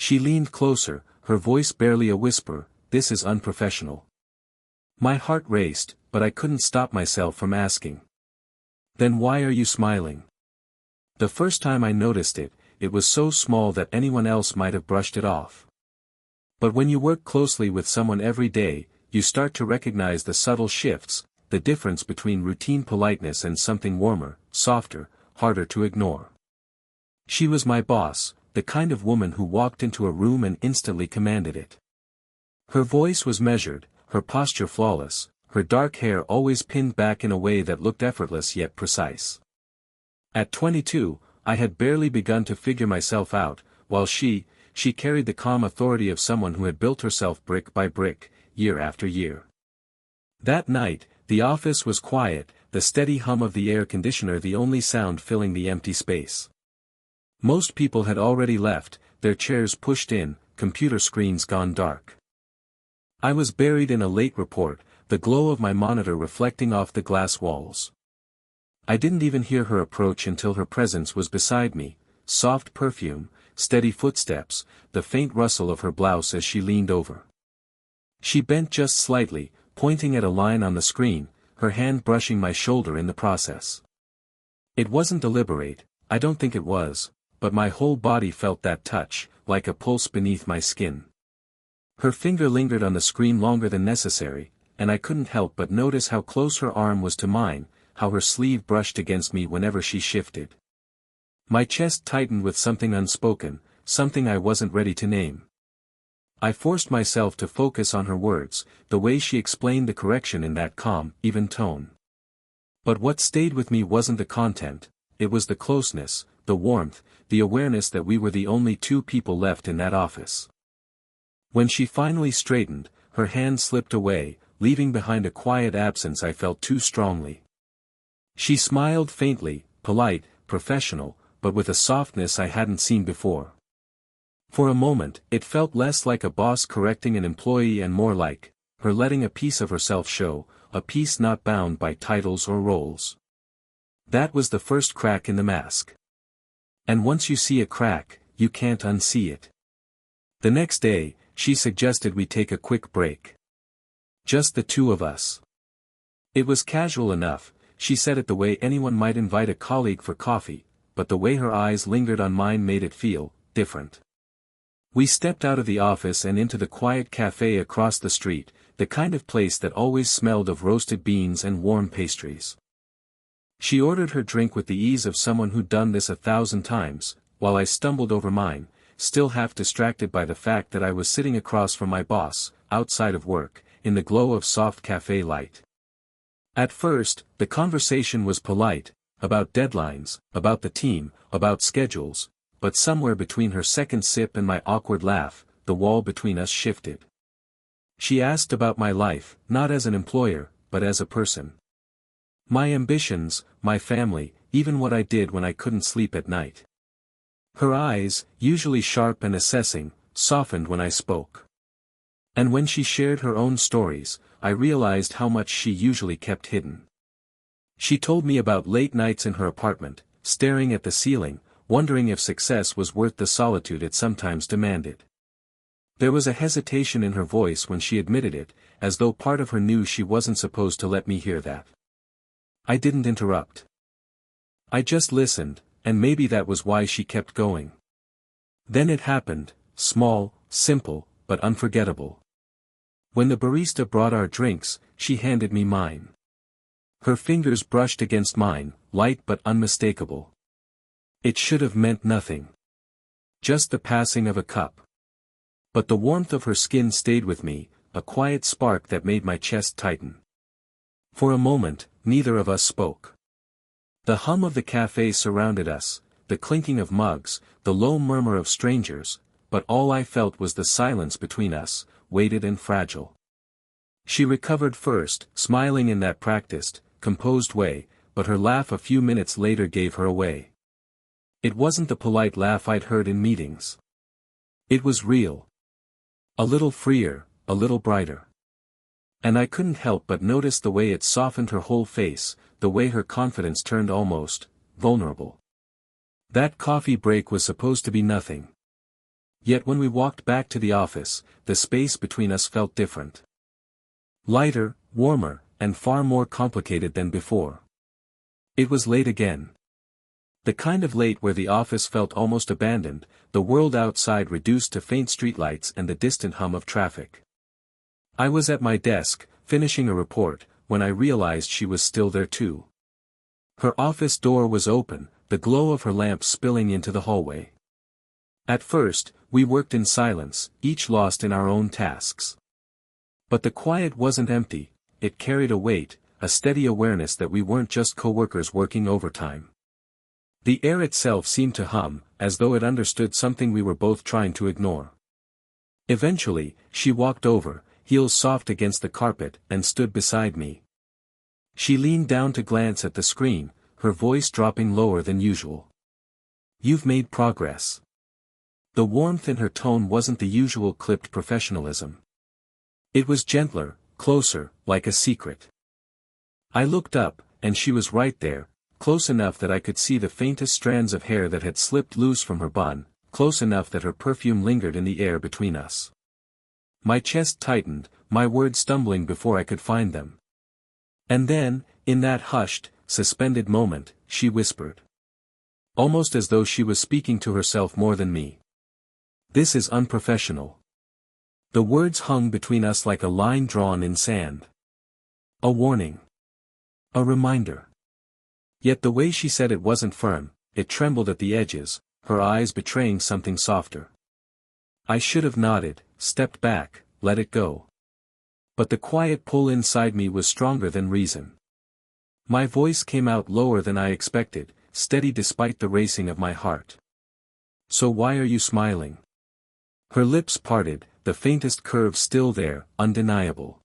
She leaned closer, her voice barely a whisper, "This is unprofessional." My heart raced, but I couldn't stop myself from asking. "Then why are you smiling?" The first time I noticed it, it was so small that anyone else might have brushed it off. But when you work closely with someone every day, you start to recognize the subtle shifts, the difference between routine politeness and something warmer, softer, harder to ignore. She was my boss, the kind of woman who walked into a room and instantly commanded it. Her voice was measured, her posture flawless, her dark hair always pinned back in a way that looked effortless yet precise. At 22, I had barely begun to figure myself out, while she carried the calm authority of someone who had built herself brick by brick, year after year. That night, the office was quiet, the steady hum of the air conditioner the only sound filling the empty space. Most people had already left, their chairs pushed in, computer screens gone dark. I was buried in a late report, the glow of my monitor reflecting off the glass walls. I didn't even hear her approach until her presence was beside me, soft perfume, steady footsteps, the faint rustle of her blouse as she leaned over. She bent just slightly, pointing at a line on the screen, her hand brushing my shoulder in the process. It wasn't deliberate, I don't think it was, but my whole body felt that touch, like a pulse beneath my skin. Her finger lingered on the screen longer than necessary, and I couldn't help but notice how close her arm was to mine, how her sleeve brushed against me whenever she shifted. My chest tightened with something unspoken, something I wasn't ready to name. I forced myself to focus on her words, the way she explained the correction in that calm, even tone. But what stayed with me wasn't the content, it was the closeness, the warmth, the awareness that we were the only two people left in that office. When she finally straightened, her hand slipped away, leaving behind a quiet absence I felt too strongly. She smiled faintly, polite, professional, but with a softness I hadn't seen before. For a moment, it felt less like a boss correcting an employee and more like her letting a piece of herself show, a piece not bound by titles or roles. That was the first crack in the mask. And once you see a crack, you can't unsee it. The next day, she suggested we take a quick break. Just the two of us. It was casual enough, she said it the way anyone might invite a colleague for coffee, but the way her eyes lingered on mine made it feel different. We stepped out of the office and into the quiet cafe across the street, the kind of place that always smelled of roasted beans and warm pastries. She ordered her drink with the ease of someone who'd done this 1,000 times, while I stumbled over mine, still half distracted by the fact that I was sitting across from my boss, outside of work, in the glow of soft cafe light. At first, the conversation was polite, about deadlines, about the team, about schedules, but somewhere between her second sip and my awkward laugh, the wall between us shifted. She asked about my life, not as an employer, but as a person. My ambitions, my family, even what I did when I couldn't sleep at night. Her eyes, usually sharp and assessing, softened when I spoke. And when she shared her own stories, I realized how much she usually kept hidden. She told me about late nights in her apartment, staring at the ceiling, wondering if success was worth the solitude it sometimes demanded. There was a hesitation in her voice when she admitted it, as though part of her knew she wasn't supposed to let me hear that. I didn't interrupt. I just listened, and maybe that was why she kept going. Then it happened, small, simple, but unforgettable. When the barista brought our drinks, she handed me mine. Her fingers brushed against mine, light but unmistakable. It should have meant nothing. Just the passing of a cup. But the warmth of her skin stayed with me, a quiet spark that made my chest tighten. For a moment, neither of us spoke. The hum of the cafe surrounded us, the clinking of mugs, the low murmur of strangers, but all I felt was the silence between us, weighted and fragile. She recovered first, smiling in that practiced, composed way, but her laugh a few minutes later gave her away. It wasn't the polite laugh I'd heard in meetings. It was real. A little freer, a little brighter. And I couldn't help but notice the way it softened her whole face, the way her confidence turned almost vulnerable. That coffee break was supposed to be nothing. Yet when we walked back to the office, the space between us felt different. Lighter, warmer, and far more complicated than before. It was late again. The kind of late where the office felt almost abandoned, the world outside reduced to faint streetlights and the distant hum of traffic. I was at my desk, finishing a report, when I realized she was still there too. Her office door was open, the glow of her lamp spilling into the hallway. At first, we worked in silence, each lost in our own tasks. But the quiet wasn't empty, it carried a weight, a steady awareness that we weren't just co-workers working overtime. The air itself seemed to hum, as though it understood something we were both trying to ignore. Eventually, she walked over, heels soft against the carpet, and stood beside me. She leaned down to glance at the screen, her voice dropping lower than usual. "You've made progress." The warmth in her tone wasn't the usual clipped professionalism. It was gentler, closer, like a secret. I looked up, and she was right there, close enough that I could see the faintest strands of hair that had slipped loose from her bun, close enough that her perfume lingered in the air between us. My chest tightened, my words stumbling before I could find them. And then, in that hushed, suspended moment, she whispered. Almost as though she was speaking to herself more than me. "This is unprofessional." The words hung between us like a line drawn in sand. A warning. A reminder. Yet the way she said it wasn't firm, it trembled at the edges, her eyes betraying something softer. I should have nodded, stepped back, let it go. But the quiet pull inside me was stronger than reason. My voice came out lower than I expected, steady despite the racing of my heart. "So why are you smiling?" Her lips parted, the faintest curve still there, undeniable.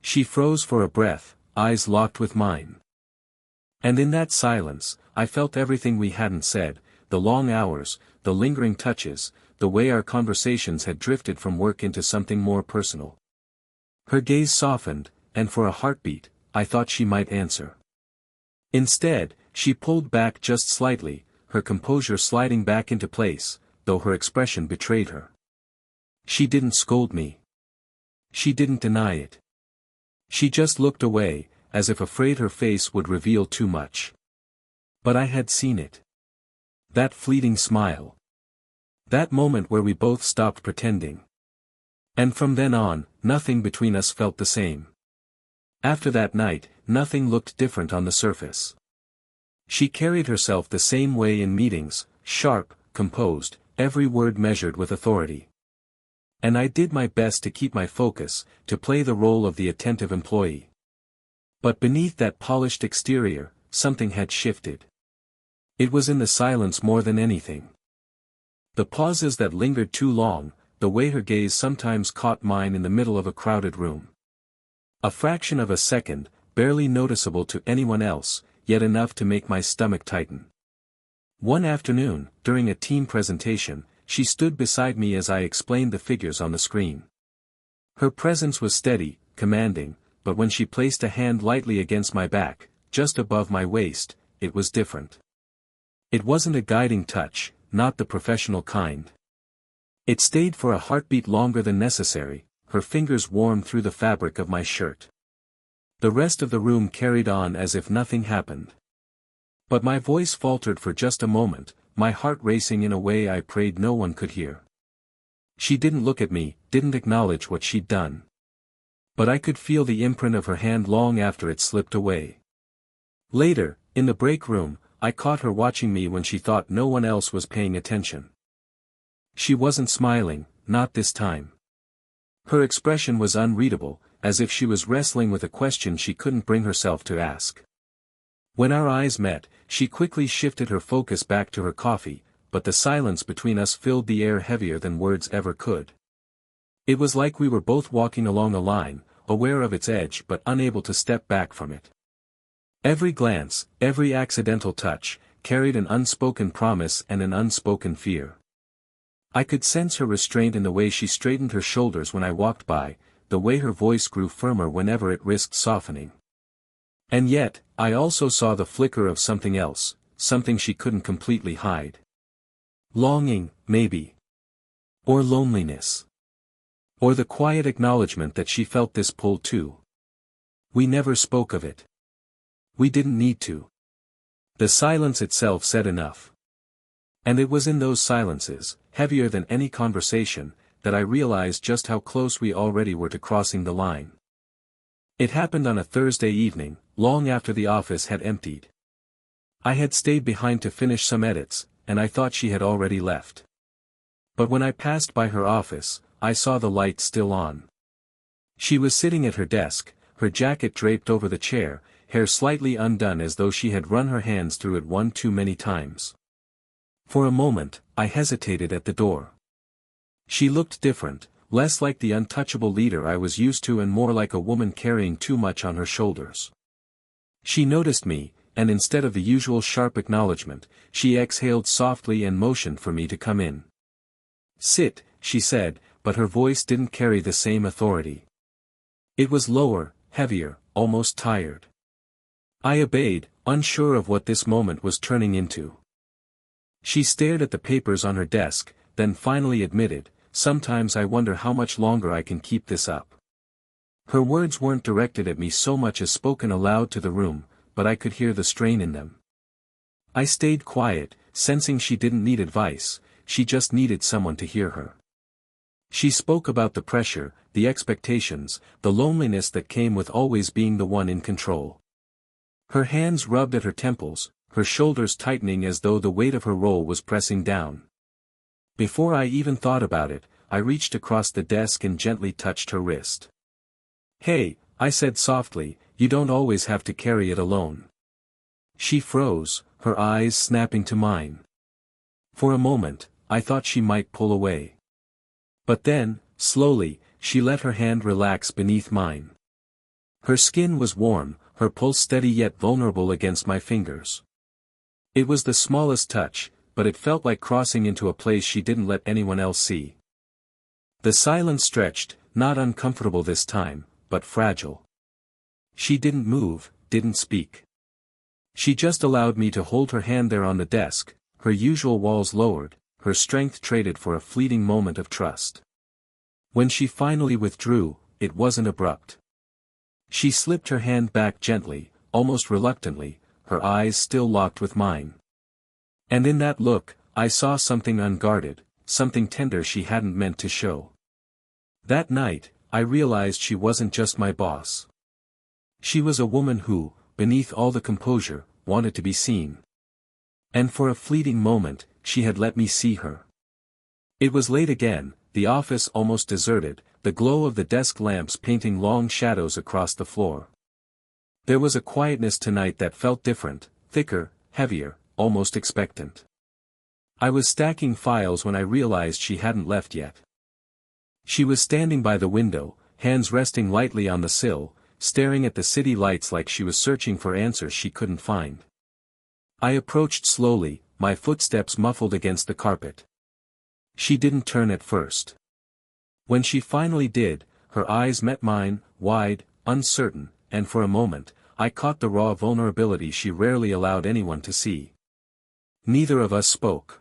She froze for a breath, eyes locked with mine. And in that silence, I felt everything we hadn't said, the long hours, the lingering touches, the way our conversations had drifted from work into something more personal. Her gaze softened, and for a heartbeat, I thought she might answer. Instead, she pulled back just slightly, her composure sliding back into place, though her expression betrayed her. She didn't scold me. She didn't deny it. She just looked away, as if afraid her face would reveal too much. But I had seen it. That fleeting smile. That moment where we both stopped pretending. And from then on, nothing between us felt the same. After that night, nothing looked different on the surface. She carried herself the same way in meetings, sharp, composed, every word measured with authority. And I did my best to keep my focus, to play the role of the attentive employee. But beneath that polished exterior, something had shifted. It was in the silence more than anything. The pauses that lingered too long, the way her gaze sometimes caught mine in the middle of a crowded room. A fraction of a second, barely noticeable to anyone else, yet enough to make my stomach tighten. One afternoon, during a team presentation, she stood beside me as I explained the figures on the screen. Her presence was steady, commanding, but when she placed a hand lightly against my back, just above my waist, it was different. It wasn't a guiding touch, not the professional kind. It stayed for a heartbeat longer than necessary, her fingers warmed through the fabric of my shirt. The rest of the room carried on as if nothing happened. But my voice faltered for just a moment, my heart racing in a way I prayed no one could hear. She didn't look at me, didn't acknowledge what she'd done. But I could feel the imprint of her hand long after it slipped away. Later, in the break room, I caught her watching me when she thought no one else was paying attention. She wasn't smiling, not this time. Her expression was unreadable, as if she was wrestling with a question she couldn't bring herself to ask. When our eyes met, she quickly shifted her focus back to her coffee, but the silence between us filled the air heavier than words ever could. It was like we were both walking along a line, aware of its edge but unable to step back from it. Every glance, every accidental touch, carried an unspoken promise and an unspoken fear. I could sense her restraint in the way she straightened her shoulders when I walked by, the way her voice grew firmer whenever it risked softening. And yet, I also saw the flicker of something else, something she couldn't completely hide. Longing, maybe. Or loneliness. Or the quiet acknowledgement that she felt this pull too. We never spoke of it. We didn't need to. The silence itself said enough. And it was in those silences, heavier than any conversation, that I realized just how close we already were to crossing the line. It happened on a Thursday evening, long after the office had emptied. I had stayed behind to finish some edits, and I thought she had already left. But when I passed by her office, I saw the light still on. She was sitting at her desk, her jacket draped over the chair, hair slightly undone as though she had run her hands through it one too many times. For a moment, I hesitated at the door. She looked different, less like the untouchable leader I was used to and more like a woman carrying too much on her shoulders. She noticed me, and instead of the usual sharp acknowledgement, she exhaled softly and motioned for me to come in. "Sit," she said, but her voice didn't carry the same authority. It was lower, heavier, almost tired. I obeyed, unsure of what this moment was turning into. She stared at the papers on her desk, then finally admitted, "Sometimes I wonder how much longer I can keep this up." Her words weren't directed at me so much as spoken aloud to the room, but I could hear the strain in them. I stayed quiet, sensing she didn't need advice, she just needed someone to hear her. She spoke about the pressure, the expectations, the loneliness that came with always being the one in control. Her hands rubbed at her temples, her shoulders tightening as though the weight of her role was pressing down. Before I even thought about it, I reached across the desk and gently touched her wrist. "Hey," I said softly, "you don't always have to carry it alone." She froze, her eyes snapping to mine. For a moment, I thought she might pull away. But then, slowly, she let her hand relax beneath mine. Her skin was warm, her pulse steady yet vulnerable against my fingers. It was the smallest touch, but it felt like crossing into a place she didn't let anyone else see. The silence stretched, not uncomfortable this time, but fragile. She didn't move, didn't speak. She just allowed me to hold her hand there on the desk, her usual walls lowered, her strength traded for a fleeting moment of trust. When she finally withdrew, it wasn't abrupt. She slipped her hand back gently, almost reluctantly, her eyes still locked with mine. And in that look, I saw something unguarded, something tender she hadn't meant to show. That night, I realized she wasn't just my boss. She was a woman who, beneath all the composure, wanted to be seen. And for a fleeting moment, she had let me see her. It was late again, the office almost deserted, the glow of the desk lamps painting long shadows across the floor. There was a quietness tonight that felt different, thicker, heavier, almost expectant. I was stacking files when I realized she hadn't left yet. She was standing by the window, hands resting lightly on the sill, staring at the city lights like she was searching for answers she couldn't find. I approached slowly, my footsteps muffled against the carpet. She didn't turn at first. When she finally did, her eyes met mine, wide, uncertain, and for a moment, I caught the raw vulnerability she rarely allowed anyone to see. Neither of us spoke.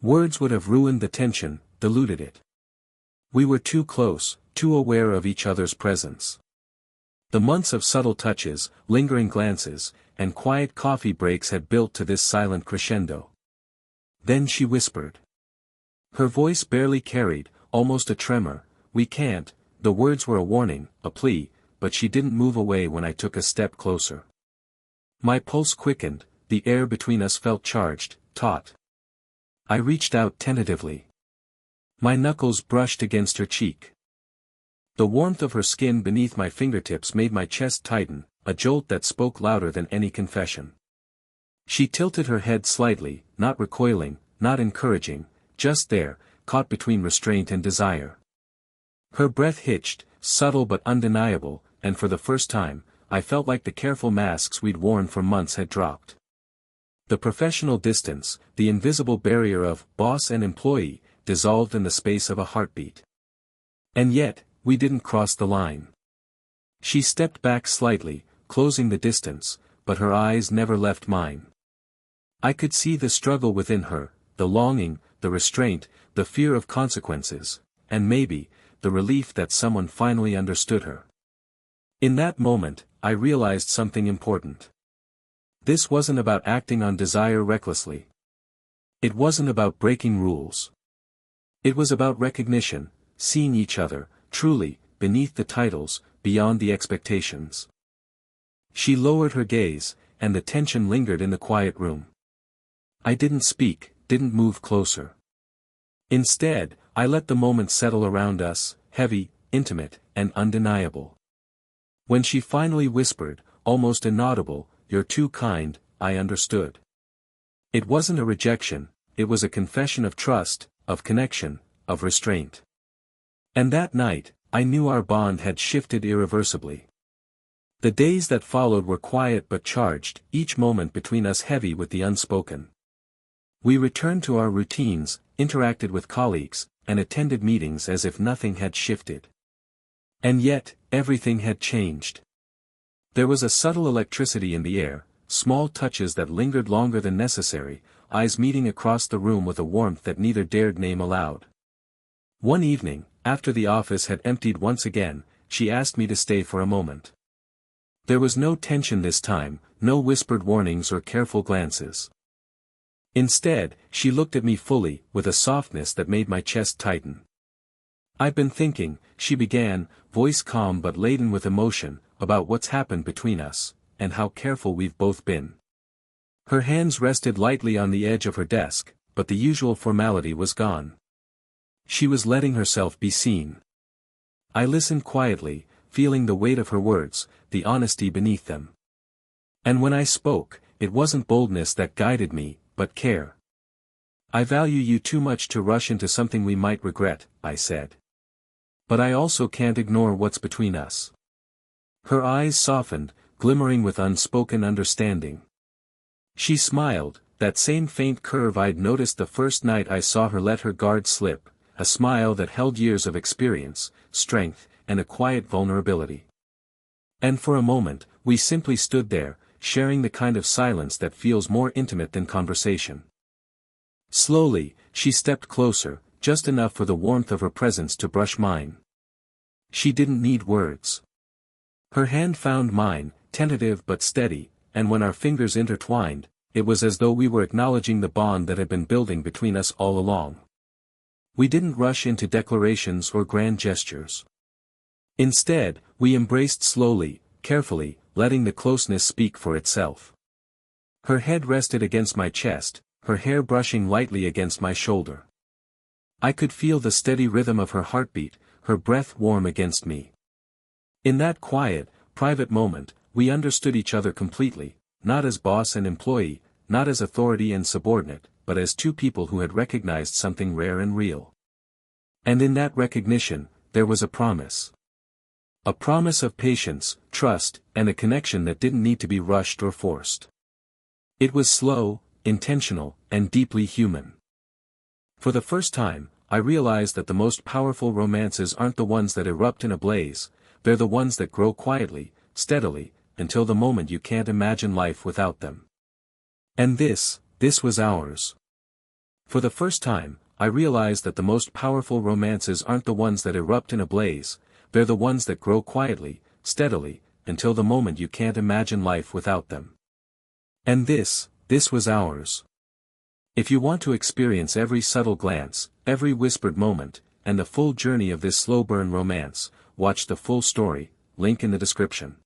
Words would have ruined the tension, diluted it. We were too close, too aware of each other's presence. The months of subtle touches, lingering glances, and quiet coffee breaks had built to this silent crescendo. Then she whispered. Her voice barely carried, almost a tremor, "We can't." The words were a warning, a plea, but she didn't move away when I took a step closer. My pulse quickened, the air between us felt charged, taut. I reached out tentatively. My knuckles brushed against her cheek. The warmth of her skin beneath my fingertips made my chest tighten, a jolt that spoke louder than any confession. She tilted her head slightly, not recoiling, not encouraging, just there, caught between restraint and desire. Her breath hitched, subtle but undeniable, and for the first time, I felt like the careful masks we'd worn for months had dropped. The professional distance, the invisible barrier of boss and employee, dissolved in the space of a heartbeat. And yet, we didn't cross the line. She stepped back slightly, closing the distance, but her eyes never left mine. I could see the struggle within her, the longing, the restraint, the fear of consequences, and maybe, the relief that someone finally understood her. In that moment, I realized something important. This wasn't about acting on desire recklessly. It wasn't about breaking rules. It was about recognition, seeing each other, truly, beneath the titles, beyond the expectations. She lowered her gaze, and the tension lingered in the quiet room. I didn't speak, didn't move closer. Instead, I let the moment settle around us, heavy, intimate, and undeniable. When she finally whispered, almost inaudible, "You're too kind," I understood. It wasn't a rejection, it was a confession of trust, of connection, of restraint. And that night, I knew our bond had shifted irreversibly. The days that followed were quiet but charged, each moment between us heavy with the unspoken. We returned to our routines, interacted with colleagues, and attended meetings as if nothing had shifted. And yet, everything had changed. There was a subtle electricity in the air, small touches that lingered longer than necessary, eyes meeting across the room with a warmth that neither dared name aloud. One evening, after the office had emptied once again, she asked me to stay for a moment. There was no tension this time, no whispered warnings or careful glances. Instead, she looked at me fully, with a softness that made my chest tighten. "I've been thinking," she began, voice calm but laden with emotion, "about what's happened between us, and how careful we've both been." Her hands rested lightly on the edge of her desk, but the usual formality was gone. She was letting herself be seen. I listened quietly, feeling the weight of her words, the honesty beneath them. And when I spoke, it wasn't boldness that guided me, but care. "I value you too much to rush into something we might regret," I said. "But I also can't ignore what's between us." Her eyes softened, glimmering with unspoken understanding. She smiled, that same faint curve I'd noticed the first night I saw her let her guard slip, a smile that held years of experience, strength, and a quiet vulnerability. And for a moment, we simply stood there, sharing the kind of silence that feels more intimate than conversation. Slowly, she stepped closer, just enough for the warmth of her presence to brush mine. She didn't need words. Her hand found mine, tentative but steady, and when our fingers intertwined, it was as though we were acknowledging the bond that had been building between us all along. We didn't rush into declarations or grand gestures. Instead, we embraced slowly, carefully, letting the closeness speak for itself. Her head rested against my chest, her hair brushing lightly against my shoulder. I could feel the steady rhythm of her heartbeat, her breath warm against me. In that quiet, private moment, we understood each other completely, not as boss and employee, not as authority and subordinate, but as two people who had recognized something rare and real. And in that recognition, there was a promise. A promise of patience, trust, and a connection that didn't need to be rushed or forced. It was slow, intentional, and deeply human. For the first time, I realized that the most powerful romances aren't the ones that erupt in a blaze, they're the ones that grow quietly, steadily, until the moment you can't imagine life without them. And this was ours. For the first time, I realized that the most powerful romances aren't the ones that erupt in a blaze, they're the ones that grow quietly, steadily, until the moment you can't imagine life without them. And this was ours. If you want to experience every subtle glance, every whispered moment, and the full journey of this slow burn romance, watch the full story, link in the description.